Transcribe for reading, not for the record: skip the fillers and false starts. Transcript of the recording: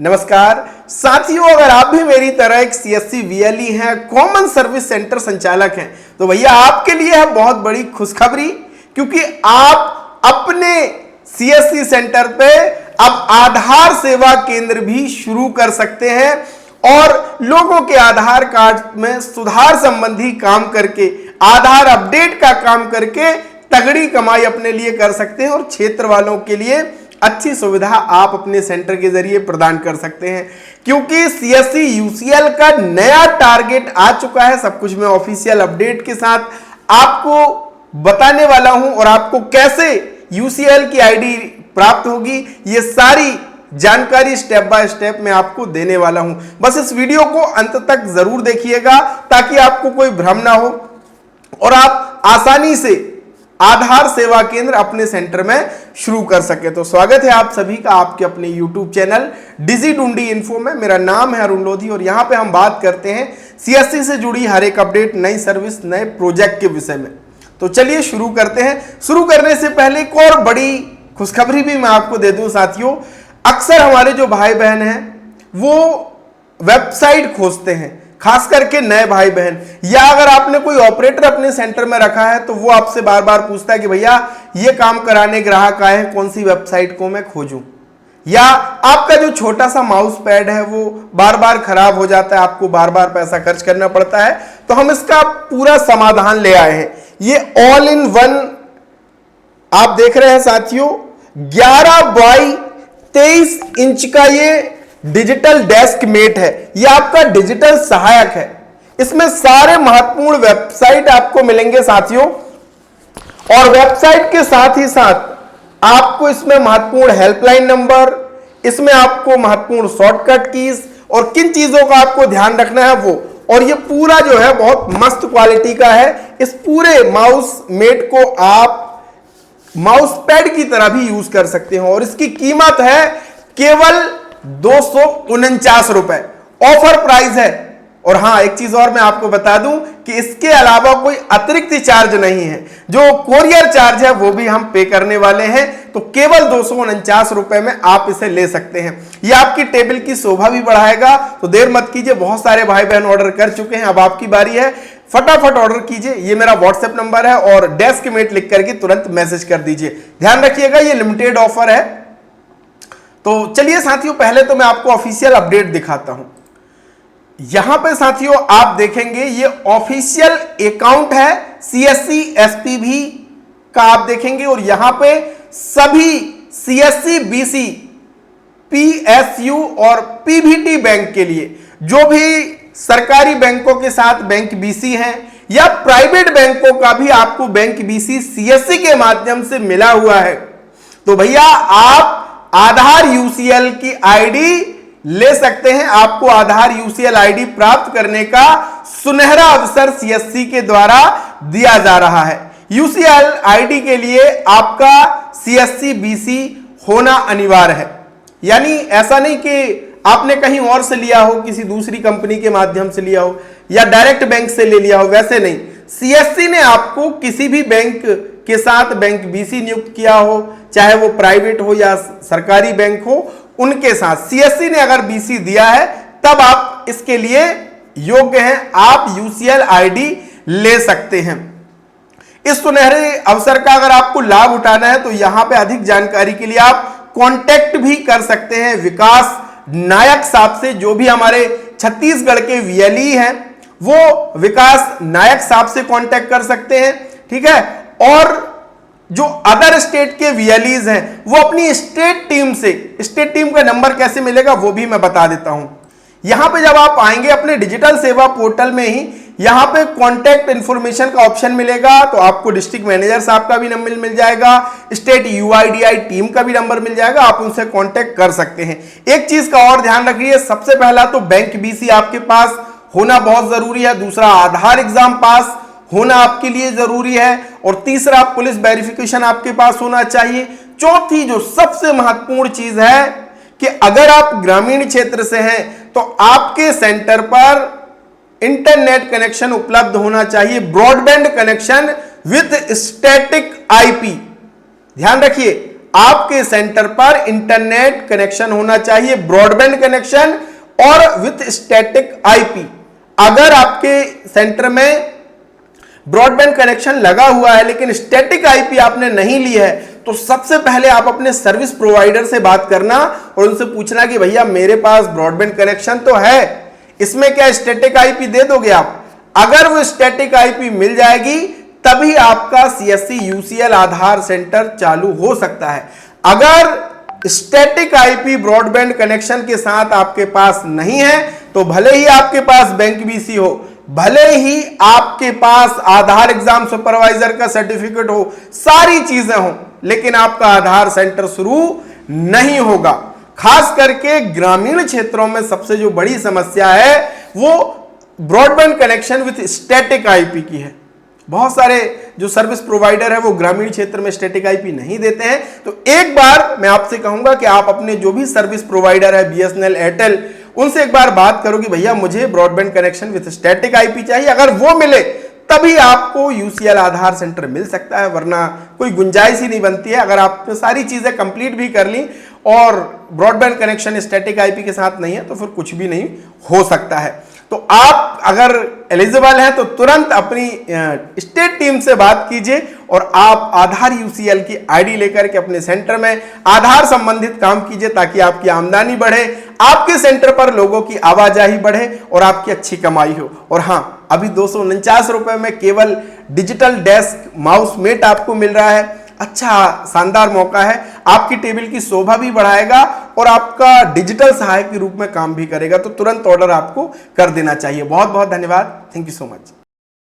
नमस्कार साथियों, अगर आप भी मेरी तरह एक सीएससी वीएलई हैं, कॉमन सर्विस सेंटर संचालक हैं, तो भैया आपके लिए है बहुत बड़ी खुशखबरी, क्योंकि आप अपने सीएससी सेंटर पे अब आधार सेवा केंद्र भी शुरू कर सकते हैं और लोगों के आधार कार्ड में सुधार संबंधी काम करके, आधार अपडेट का काम करके तगड़ी कमाई अपने लिए कर सकते हैं और क्षेत्र वालों के लिए अच्छी सुविधा आप अपने सेंटर के जरिए प्रदान कर सकते हैं। क्योंकि सीएससी यूसीएल का नया टारगेट आ चुका है। सब कुछ मैं ऑफिशियल अपडेट के साथ आपको बताने वाला हूं और आपको कैसे यूसीएल की आईडी प्राप्त होगी, ये सारी जानकारी स्टेप बाय स्टेप मैं आपको देने वाला हूं। बस इस वीडियो को अंत तक जरूर देखिएगा ताकि आपको कोई भ्रम ना हो और आप आसानी से आधार सेवा केंद्र अपने सेंटर में शुरू कर सके। तो स्वागत है आप सभी का आपके अपने YouTube चैनल डिजी डूंडी इन्फो में। मेरा नाम है अरुण लोधी और यहां पे हम बात करते हैं सीएससी से जुड़ी हर एक अपडेट, नई सर्विस, नए प्रोजेक्ट के विषय में। तो चलिए शुरू करते हैं। शुरू करने से पहले एक और बड़ी खुशखबरी भी मैं आपको दे दूं साथियों। अक्सर हमारे जो भाई बहन हैं वो वेबसाइट खोजते हैं, खास करके नए भाई बहन, या अगर आपने कोई ऑपरेटर अपने सेंटर में रखा है तो वो आपसे बार बार पूछता है कि भैया ये काम कराने ग्राहक आए हैं, कौन सी वेबसाइट को मैं खोजूं, या आपका जो छोटा सा माउस पैड है वो बार बार खराब हो जाता है, आपको बार बार पैसा खर्च करना पड़ता है। तो हम इसका पूरा समाधान ले आए हैं। ये ऑल इन वन आप देख रहे हैं साथियों, 11 बाई 23 इंच का ये डिजिटल डेस्क मेट है। यह आपका डिजिटल सहायक है। इसमें सारे महत्वपूर्ण वेबसाइट आपको मिलेंगे साथियों, और वेबसाइट के साथ ही साथ आपको इसमें महत्वपूर्ण हेल्पलाइन नंबर, इसमें आपको महत्वपूर्ण शॉर्टकट कीज और किन चीजों का आपको ध्यान रखना है वो, और ये पूरा जो है बहुत मस्त क्वालिटी का है। इस पूरे माउस मेट को आप माउस पैड की तरह भी यूज कर सकते हो और इसकी कीमत है केवल 249 रुपए, ऑफर प्राइस है। और हां, एक चीज और मैं आपको बता दूं कि इसके अलावा कोई अतिरिक्त चार्ज नहीं है। जो कोरियर चार्ज है वो भी हम पे करने वाले हैं, तो केवल 249 रुपए में आप इसे ले सकते हैं। यह आपकी टेबल की शोभा भी बढ़ाएगा। तो देर मत कीजिए, बहुत सारे भाई बहन ऑर्डर कर चुके हैं, अब आपकी बारी है, फटाफट ऑर्डर कीजिए। ये मेरा व्हाट्सएप नंबर है और डेस्क मेट लिख करके तुरंत मैसेज कर दीजिए। ध्यान रखिएगा, ये लिमिटेड ऑफर है। तो चलिए साथियों, पहले तो मैं आपको ऑफिशियल अपडेट दिखाता हूं। यहां पे साथियों आप देखेंगे ये ऑफिशियल अकाउंट है सीएससी एसपीबी का, आप देखेंगे, और यहां पे सभी सीएससी बीसी, पीएसयू और पीवीटी बैंक के लिए, जो भी सरकारी बैंकों के साथ बैंक बीसी हैं या प्राइवेट बैंकों का भी आपको बैंक बीसी सीएससी के माध्यम से मिला हुआ है, तो भैया आप आधार यूसीएल की आईडी ले सकते हैं। आपको आधार यूसीएल आईडी प्राप्त करने का सुनहरा अवसर सीएससी के द्वारा दिया जा रहा है। यूसीएल आईडी के लिए आपका सीएससी बीसी होना अनिवार्य है। यानी ऐसा नहीं कि आपने कहीं और से लिया हो, किसी दूसरी कंपनी के माध्यम से लिया हो या डायरेक्ट बैंक से ले लिया हो, वैसे नहीं। सीएससी ने आपको किसी भी बैंक के साथ बैंक बीसी नियुक्त किया हो, चाहे वो प्राइवेट हो या सरकारी बैंक हो, उनके साथ सीएससी ने अगर बीसी दिया है तब आप इसके लिए योग्य हैं, आप यूसीएल आईडी ले सकते हैं। इस सुनहरे अवसर का अगर आपको लाभ उठाना है तो यहां पे अधिक जानकारी के लिए आप कांटेक्ट भी कर सकते हैं विकास नायक साहब से। जो भी हमारे छत्तीसगढ़ के वीएलई हैं वो विकास नायक साहब से कांटेक्ट कर सकते हैं, ठीक है। और जो अदर स्टेट के वीएलईज हैं वो अपनी स्टेट टीम से, स्टेट टीम का नंबर कैसे मिलेगा वो भी मैं बता देता हूं। यहां पे जब आप आएंगे अपने डिजिटल सेवा पोर्टल में ही, यहां पे कांटेक्ट इंफॉर्मेशन का ऑप्शन मिलेगा, तो आपको डिस्ट्रिक्ट मैनेजर साहब का भी नंबर मिल जाएगा, स्टेट यूआईडीआई टीम का भी नंबर मिल जाएगा, आप उनसे कांटेक्ट कर सकते हैं। एक चीज का और ध्यान रखिए, सबसे पहला तो बैंक बीसी आपके पास होना बहुत जरूरी है, दूसरा आधार एग्जाम पास होना आपके लिए जरूरी है, और तीसरा पुलिस वेरिफिकेशन आपके पास होना चाहिए। चौथी जो सबसे महत्वपूर्ण चीज है कि अगर आप ग्रामीण क्षेत्र से हैं तो आपके सेंटर पर इंटरनेट कनेक्शन उपलब्ध होना चाहिए, broadband connection with static IP. ध्यान रखिए, आपके सेंटर पर इंटरनेट कनेक्शन होना चाहिए, ब्रॉडबैंड कनेक्शन और विथ स्टैटिक आईपी। अगर आपके सेंटर में ब्रॉडबैंड कनेक्शन लगा हुआ है लेकिन स्टैटिक आईपी आपने नहीं ली है, तो सबसे पहले आप अपने सर्विस प्रोवाइडर से बात करना और उनसे पूछना कि भैया मेरे पास ब्रॉडबैंड कनेक्शन तो है, इसमें क्या स्टैटिक आईपी दे दोगे आप? अगर वो स्टैटिक आईपी मिल जाएगी तभी आपका सीएससी यूसीएल आधार सेंटर चालू हो सकता है। अगर स्टैटिक आईपी ब्रॉडबैंड कनेक्शन के साथ आपके पास नहीं है तो भले ही आपके पास बैंक बीसी हो, भले ही आपके पास आधार एग्जाम सुपरवाइजर का सर्टिफिकेट हो, सारी चीजें हो, लेकिन आपका आधार सेंटर शुरू नहीं होगा। खास करके ग्रामीण क्षेत्रों में सबसे जो बड़ी समस्या है वो broadband connection with static IP की है। बहुत सारे जो सर्विस प्रोवाइडर है वो ग्रामीण क्षेत्र में स्टैटिक आईपी नहीं देते हैं। तो एक बार मैं आपसे कहूंगा कि आप अपने जो भी सर्विस प्रोवाइडर है, बीएसएनएल, एयरटेल, उनसे एक बार बात करो कि भैया मुझे broadband connection with static IP चाहिए। अगर वो मिले तभी आपको यूसीएल आधार सेंटर मिल सकता है, वरना कोई गुंजाइश ही नहीं बनती है। अगर आपने सारी चीजें कंप्लीट भी कर ली और ब्रॉडबैंड कनेक्शन स्टैटिक आईपी के साथ नहीं है तो फिर कुछ भी नहीं हो सकता है। तो आप अगर एलिजिबल हैं तो तुरंत अपनी स्टेट टीम से बात कीजिए और आप आधार यूसीएल की आईडी लेकर के अपने सेंटर में आधार संबंधित काम कीजिए ताकि आपकी आमदनी बढ़े, आपके सेंटर पर लोगों की आवाजाही बढ़े और आपकी अच्छी कमाई हो। और हाँ, अभी 249 रुपए में केवल डिजिटल डेस्क माउस मेट आपको मिल रहा है। अच्छा शानदार मौका है, आपकी टेबल की शोभा भी बढ़ाएगा और आपका डिजिटल सहायक के रूप में काम भी करेगा। तो तुरंत ऑर्डर आपको कर देना चाहिए। बहुत बहुत धन्यवाद। Thank you so much.